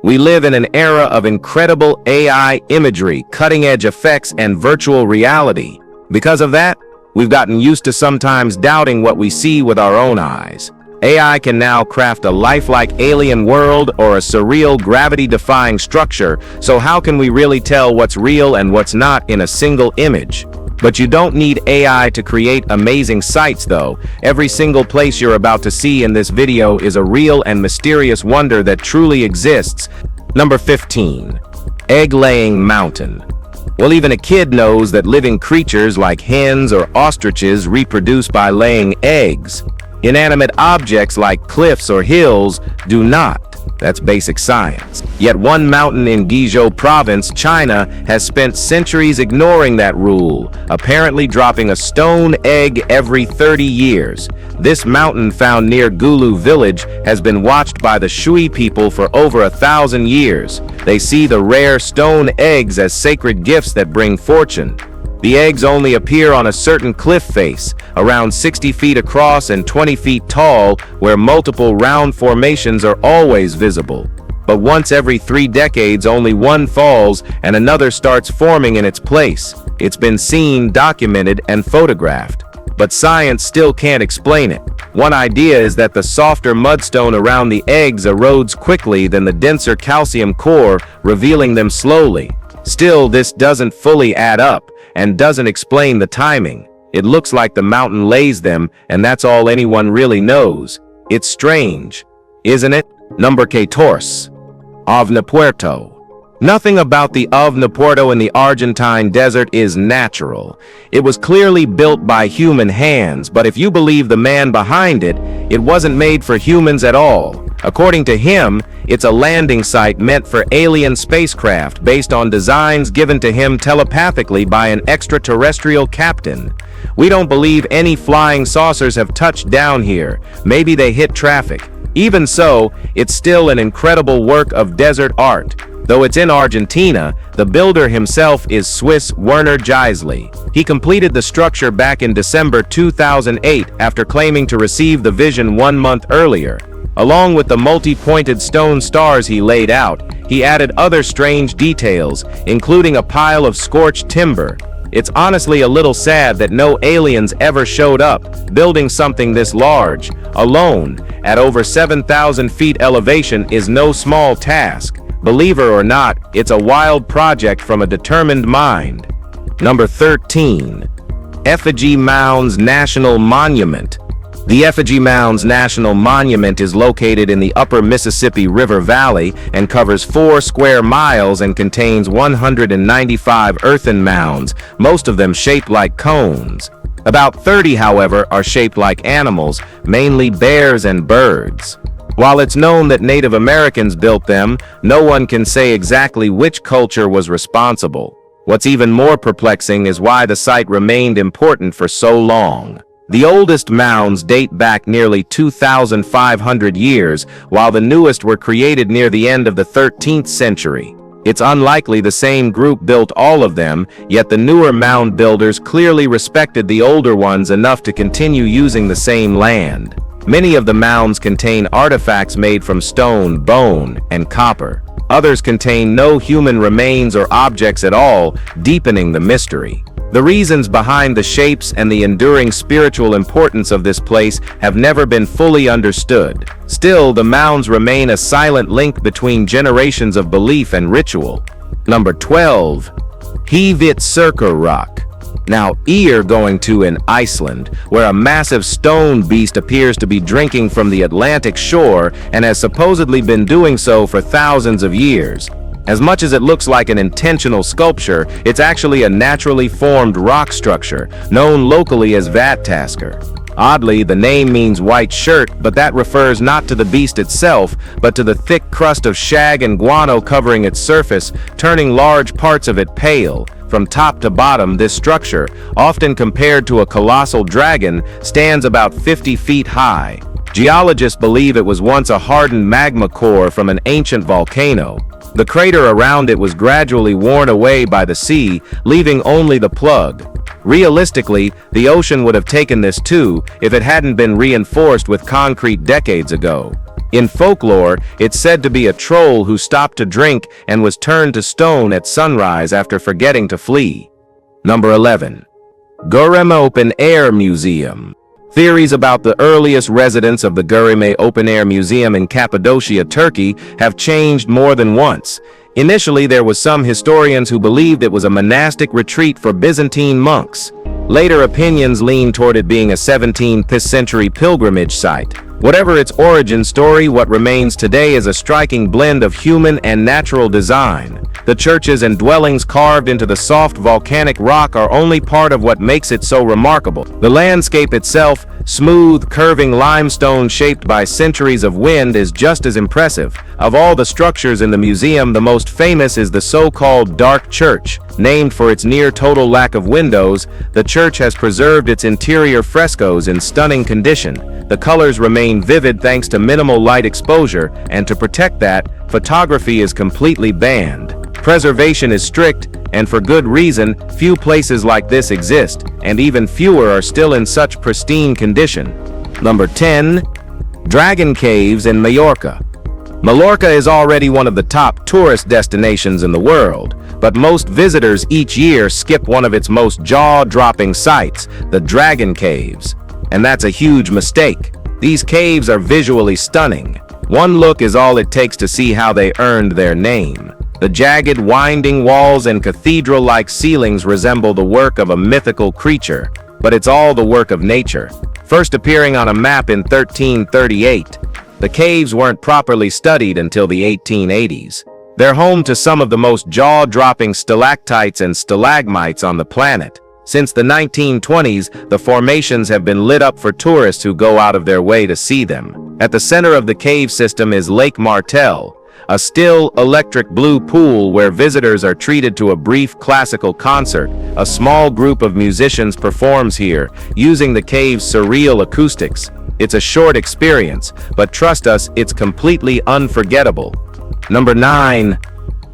We live in an era of incredible AI imagery, cutting-edge effects, and virtual reality. Because of that, we've gotten used to sometimes doubting what we see with our own eyes. AI can now craft a lifelike alien world or a surreal gravity-defying structure, so how can we really tell what's real and what's not in a single image? But you don't need AI to create amazing sights though. Every single place you're about to see in this video is a real and mysterious wonder that truly exists. Number 15. Egg-laying mountain. Well, even a kid knows that living creatures like hens or ostriches reproduce by laying eggs. Inanimate objects like cliffs or hills do not. That's basic science. Yet one mountain in Guizhou province, China, has spent centuries ignoring that rule, apparently dropping a stone egg every 30 years. This mountain, found near Gulu village, has been watched by the Shui people for over 1,000 years. They see the rare stone eggs as sacred gifts that bring fortune. The eggs only appear on a certain cliff face, around 60 feet across and 20 feet tall, where multiple round formations are always visible. But once every 3 decades, only one falls and another starts forming in its place. It's been seen, documented, and photographed. But science still can't explain it. One idea is that the softer mudstone around the eggs erodes quickly than the denser calcium core, revealing them slowly. Still, this doesn't fully add up and doesn't explain the timing. It looks like the mountain lays them, and that's all anyone really knows. It's strange, isn't it? Number 14. Of Neapto. Nothing about the of Neapto in the Argentine desert is natural. It was clearly built by human hands, but if you believe the man behind it, it wasn't made for humans at all. According to him, it's a landing site meant for alien spacecraft based on designs given to him telepathically by an extraterrestrial captain. We don't believe any flying saucers have touched down here. Maybe they hit traffic. Even so, it's still an incredible work of desert art. Though it's in Argentina, the builder himself is Swiss Werner Geisli. He completed the structure back in December 2008 after claiming to receive the vision 1 month earlier. Along with the multi-pointed stone stars he laid out, he added other strange details, including a pile of scorched timber. It's honestly a little sad that no aliens ever showed up. Building something this large, alone, at over 7,000 feet elevation is no small task. Believe it or not, it's a wild project from a determined mind. Number 13. Effigy Mounds National Monument. The Effigy Mounds National Monument is located in the upper Mississippi River Valley and covers 4 square miles and contains 195 earthen mounds, most of them shaped like cones. About 30, however, are shaped like animals, mainly bears and birds. While it's known that Native Americans built them, no one can say exactly which culture was responsible. What's even more perplexing is why the site remained important for so long. The oldest mounds date back nearly 2,500 years, while the newest were created near the end of the 13th century. It's unlikely the same group built all of them, yet the newer mound builders clearly respected the older ones enough to continue using the same land. Many of the mounds contain artifacts made from stone, bone, and copper. Others contain no human remains or objects at all, deepening the mystery. The reasons behind the shapes and the enduring spiritual importance of this place have never been fully understood. Still, the mounds remain a silent link between generations of belief and ritual. Number 12. Heit Circer Rock. Now, going to in Iceland, where a massive stone beast appears to be drinking from the Atlantic shore and has supposedly been doing so for thousands of years. As much as it looks like an intentional sculpture, it's actually a naturally formed rock structure, known locally as Vattasker. Oddly, the name means white shirt, but that refers not to the beast itself, but to the thick crust of shag and guano covering its surface, turning large parts of it pale. From top to bottom, this structure, often compared to a colossal dragon, stands about 50 feet high. Geologists believe it was once a hardened magma core from an ancient volcano. The crater around it was gradually worn away by the sea, leaving only the plug. Realistically, the ocean would have taken this too if it hadn't been reinforced with concrete decades ago. In folklore, it's said to be a troll who stopped to drink and was turned to stone at sunrise after forgetting to flee. Number 11. Gore Open Air Museum. Theories about the earliest residents of the Gore Open Air Museum in Cappadocia, Turkey, have changed more than once. Initially, there was some historians who believed it was a monastic retreat for Byzantine monks. Later opinions lean toward it being a 17th century pilgrimage site. Whatever its origin story, what remains today is a striking blend of human and natural design. The churches and dwellings carved into the soft volcanic rock are only part of what makes it so remarkable. The landscape itself, smooth, curving limestone shaped by centuries of wind, is just as impressive. Of all the structures in the museum, the most famous is the so-called Dark Church. Named for its near-total lack of windows, the church has preserved its interior frescoes in stunning condition. The colors remain vivid thanks to minimal light exposure, and to protect that, photography is completely banned. Preservation is strict, and for good reason. Few places like this exist, and even fewer are still in such pristine condition. Number 10. Dragon Caves in Mallorca. Mallorca is already one of the top tourist destinations in the world, but most visitors each year skip one of its most jaw-dropping sites, the Dragon Caves. And that's a huge mistake. These caves are visually stunning. One look is all it takes to see how they earned their name. The jagged, winding walls and cathedral-like ceilings resemble the work of a mythical creature, but it's all the work of nature. First appearing on a map in 1338, the caves weren't properly studied until the 1880s. They're home to some of the most jaw-dropping stalactites and stalagmites on the planet. Since the 1920s, the formations have been lit up for tourists who go out of their way to see them. At the center of the cave system is Lake Martel, a still, electric blue pool where visitors are treated to a brief classical concert. A small group of musicians performs here, using the cave's surreal acoustics. It's a short experience, but trust us, it's completely unforgettable. Number 9.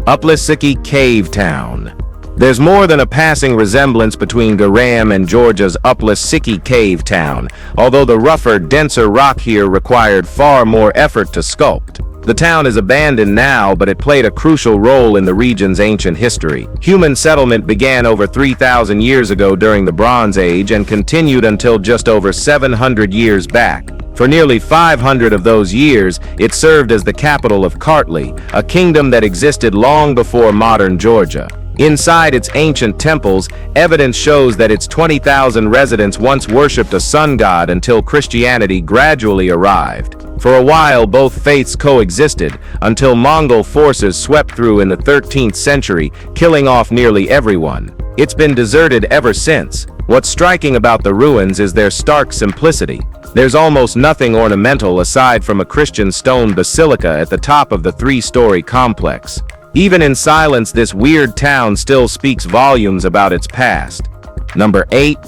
Uplasiki Cave Town. There's more than a passing resemblance between Gore and Georgia's Uplasiki Cave Town, although the rougher, denser rock here required far more effort to sculpt. The town is abandoned now, but it played a crucial role in the region's ancient history. Human settlement began over 3,000 years ago during the Bronze Age and continued until just over 700 years back. For nearly 500 of those years, it served as the capital of Kartli, a kingdom that existed long before modern Georgia. Inside its ancient temples, evidence shows that its 20,000 residents once worshipped a sun god until Christianity gradually arrived. For a while, both faiths coexisted, until Mongol forces swept through in the 13th century, killing off nearly everyone. It's been deserted ever since. What's striking about the ruins is their stark simplicity. There's almost nothing ornamental aside from a Christian stone basilica at the top of the 3-story complex. Even in silence, this weird town still speaks volumes about its past. Number 8.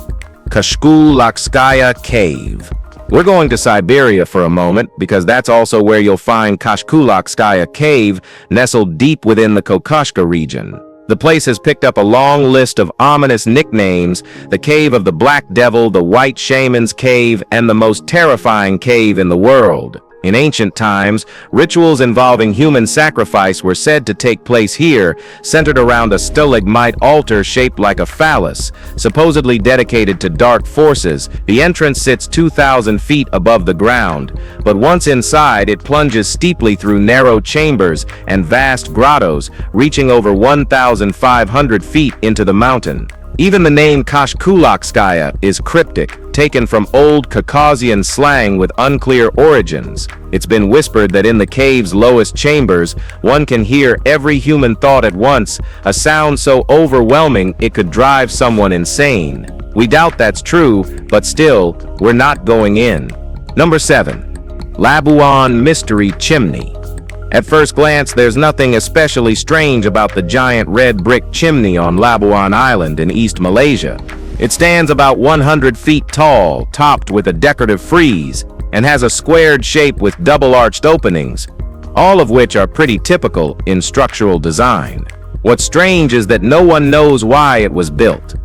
Kashku Lakkaya Cave. We're going to Siberia for a moment, because that's also where you'll find Kashku Lakkaya Cave, nestled deep within the Kokoshka region. The place has picked up a long list of ominous nicknames: the Cave of the Black Devil, the White Shaman's Cave, and the most terrifying cave in the world. In ancient times, rituals involving human sacrifice were said to take place here, centered around a stalagmite altar shaped like a phallus, supposedly dedicated to dark forces. The entrance sits 2,000 feet above the ground, but once inside, it plunges steeply through narrow chambers and vast grottos, reaching over 1,500 feet into the mountain. Even the name Kashku Lakkaya is cryptic, taken from old Caucasian slang with unclear origins. It's been whispered that in the cave's lowest chambers, one can hear every human thought at once, a sound so overwhelming it could drive someone insane. We doubt that's true, but still, we're not going in. Number 7. Labuan Mystery Chimney. At first glance, there's nothing especially strange about the giant red brick chimney on Labuan Island in East Malaysia. It stands about 100 feet tall, topped with a decorative frieze, and has a squared shape with double-arched openings, all of which are pretty typical in structural design. What's strange is that no one knows why it was built.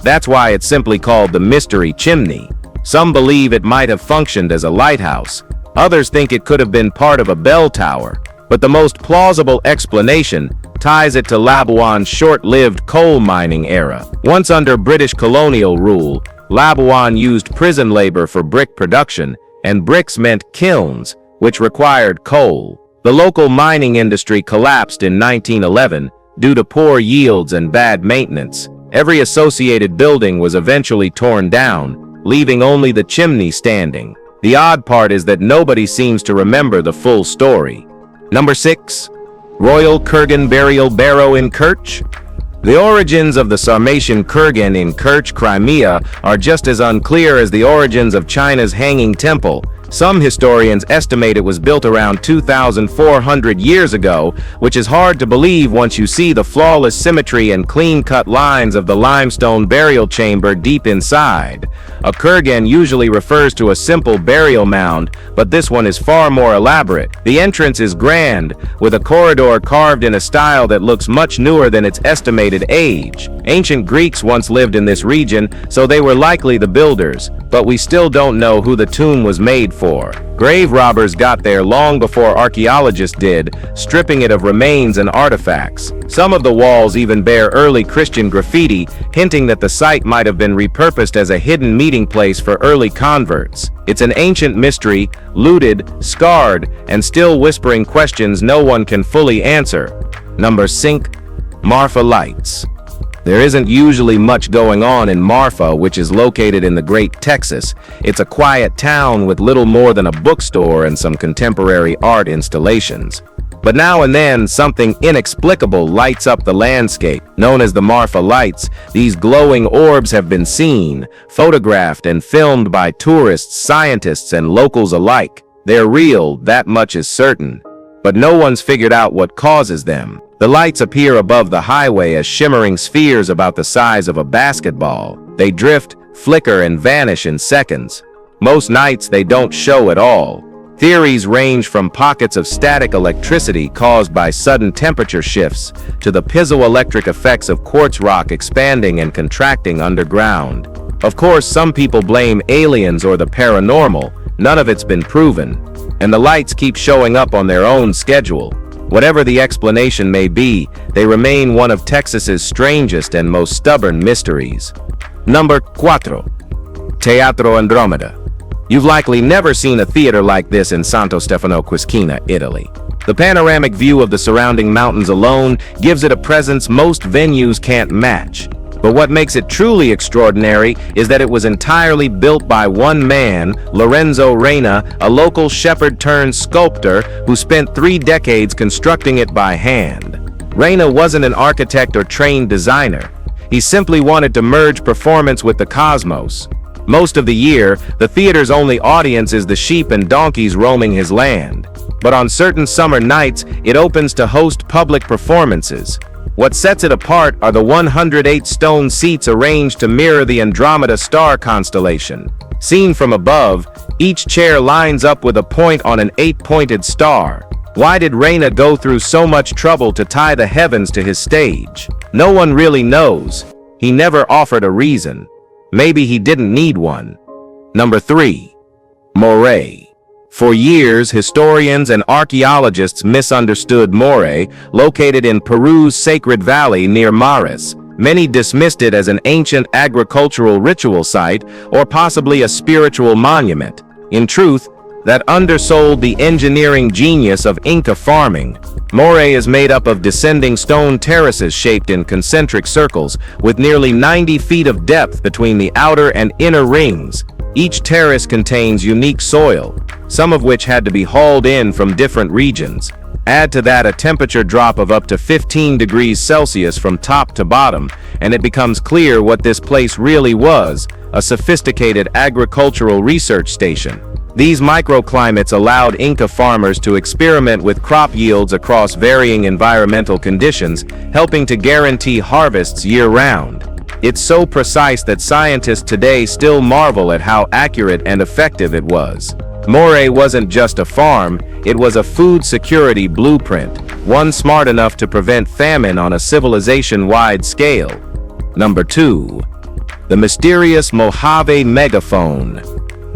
That's why it's simply called the Mystery Chimney. Some believe it might have functioned as a lighthouse, Others think it could have been part of a bell tower, but the most plausible explanation ties it to Labuan's short-lived coal mining era. Once under British colonial rule, Labuan used prison labor for brick production, and bricks meant kilns, which required coal. The local mining industry collapsed in 1911 due to poor yields and bad maintenance. Every associated building was eventually torn down, leaving only the chimney standing. The odd part is that nobody seems to remember the full story. Number 6. Royal Kurgan Burial Barrow in Kerch. The origins of the Sarmatian Kurgan in Kerch, Crimea, are just as unclear as the origins of China's Hanging Temple. Some historians estimate it was built around 2,400 years ago, which is hard to believe once you see the flawless symmetry and clean-cut lines of the limestone burial chamber deep inside. A kurgan usually refers to a simple burial mound, but this one is far more elaborate. The entrance is grand, with a corridor carved in a style that looks much newer than its estimated age. Ancient Greeks once lived in this region, so they were likely the builders, but we still don't know who the tomb was made for. Grave robbers got there long before archaeologists did, stripping it of remains and artifacts. Some of the walls even bear early Christian graffiti, hinting that the site might have been repurposed as a hidden meeting place for early converts. It's an ancient mystery, looted, scarred, and still whispering questions no one can fully answer. Number 6. Marfa Lights. There isn't usually much going on in Marfa, which is located in the Great Texas. It's a quiet town with little more than a bookstore and some contemporary art installations. But now and then, something inexplicable lights up the landscape. Known as the Marfa Lights, these glowing orbs have been seen, photographed, and filmed by tourists, scientists, and locals alike. They're real, that much is certain. But no one's figured out what causes them. The lights appear above the highway as shimmering spheres about the size of a basketball. They drift, flicker, and vanish in seconds. Most nights they don't show at all. Theories range from pockets of static electricity caused by sudden temperature shifts to the piezoelectric effects of quartz rock expanding and contracting underground. Of course, some people blame aliens or the paranormal. None of it's been proven. And the lights keep showing up on their own schedule. Whatever the explanation may be, they remain one of Texas's strangest and most stubborn mysteries. Number 4. Teatro Andromeda. You've likely never seen a theater like this in Santo Stefano Quisquina, Italy. The panoramic view of the surrounding mountains alone gives it a presence most venues can't match. But what makes it truly extraordinary is that it was entirely built by one man, Lorenzo Reina, a local shepherd-turned-sculptor who spent 3 decades constructing it by hand. Reina wasn't an architect or trained designer. He simply wanted to merge performance with the cosmos. Most of the year, the theater's only audience is the sheep and donkeys roaming his land. But on certain summer nights, it opens to host public performances. What sets it apart are the 108 stone seats arranged to mirror the Andromeda star constellation. Seen from above, each chair lines up with a point on an 8-pointed star. Why did Reina go through so much trouble to tie the heavens to his stage? No one really knows. He never offered a reason. Maybe he didn't need one. Number 3. Moray. For years, historians and archaeologists misunderstood Moray, located in Peru's Sacred Valley near Maris. Many dismissed it as an ancient agricultural ritual site or possibly a spiritual monument. In truth, that undersold the engineering genius of Inca farming. Moray is made up of descending stone terraces shaped in concentric circles, with nearly 90 feet of depth between the outer and inner rings. Each terrace contains unique soil, some of which had to be hauled in from different regions. Add to that a temperature drop of up to 15 degrees Celsius from top to bottom, and it becomes clear what this place really was, a sophisticated agricultural research station. These microclimates allowed Inca farmers to experiment with crop yields across varying environmental conditions, helping to guarantee harvests year-round. It's so precise that scientists today still marvel at how accurate and effective it was. Moray wasn't just a farm, it was a food security blueprint, one smart enough to prevent famine on a civilization-wide scale. Number 2. The mysterious Mojave Megaphone.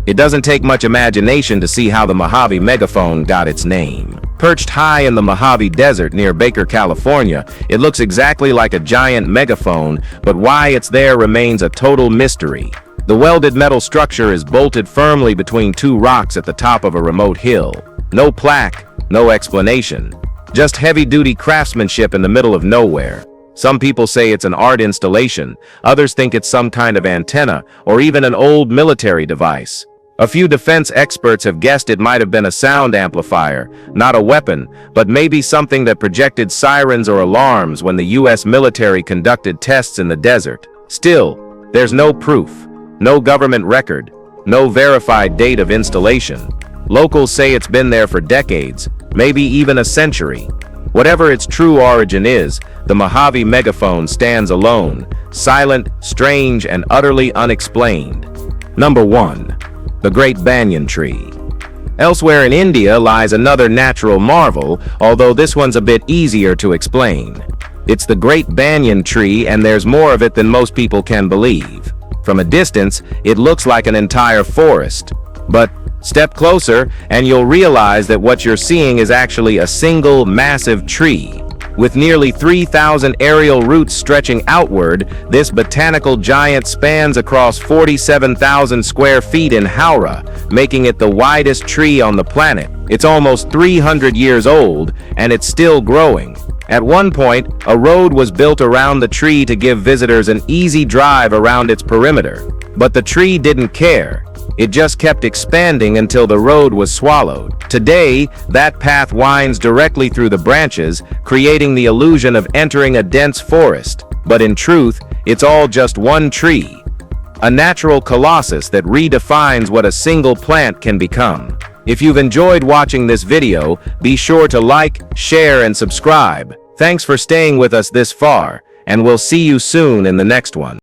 It doesn't take much imagination to see how the Mojave Megaphone got its name. Perched high in the Mojave Desert near Baker, California, it looks exactly like a giant megaphone, but why it's there remains a total mystery. The welded metal structure is bolted firmly between two rocks at the top of a remote hill. No plaque, no explanation. Just heavy-duty craftsmanship in the middle of nowhere. Some people say it's an art installation, others think it's some kind of antenna, or even an old military device. A few defense experts have guessed it might have been a sound amplifier, not a weapon, but maybe something that projected sirens or alarms when the US military conducted tests in the desert. Still, there's no proof, no government record, no verified date of installation. Locals say it's been there for decades, maybe even a century. Whatever its true origin is, the Mojave Megaphone stands alone, silent, strange, and utterly unexplained. Number 1. The Great Banyan Tree. Elsewhere in India lies another natural marvel, although this one's a bit easier to explain. It's the Great Banyan Tree, and there's more of it than most people can believe. From a distance, it looks like an entire forest. But step closer, and you'll realize that what you're seeing is actually a single massive tree. With nearly 3,000 aerial roots stretching outward, this botanical giant spans across 47,000 square feet in Howrah, making it the widest tree on the planet. It's almost 300 years old, and it's still growing. At one point, a road was built around the tree to give visitors an easy drive around its perimeter. But the tree didn't care. It just kept expanding until the road was swallowed. Today, that path winds directly through the branches, creating the illusion of entering a dense forest. But in truth, it's all just one tree. A natural colossus that redefines what a single plant can become. If you've enjoyed watching this video, be sure to like, share, and subscribe. Thanks for staying with us this far, and we'll see you soon in the next one.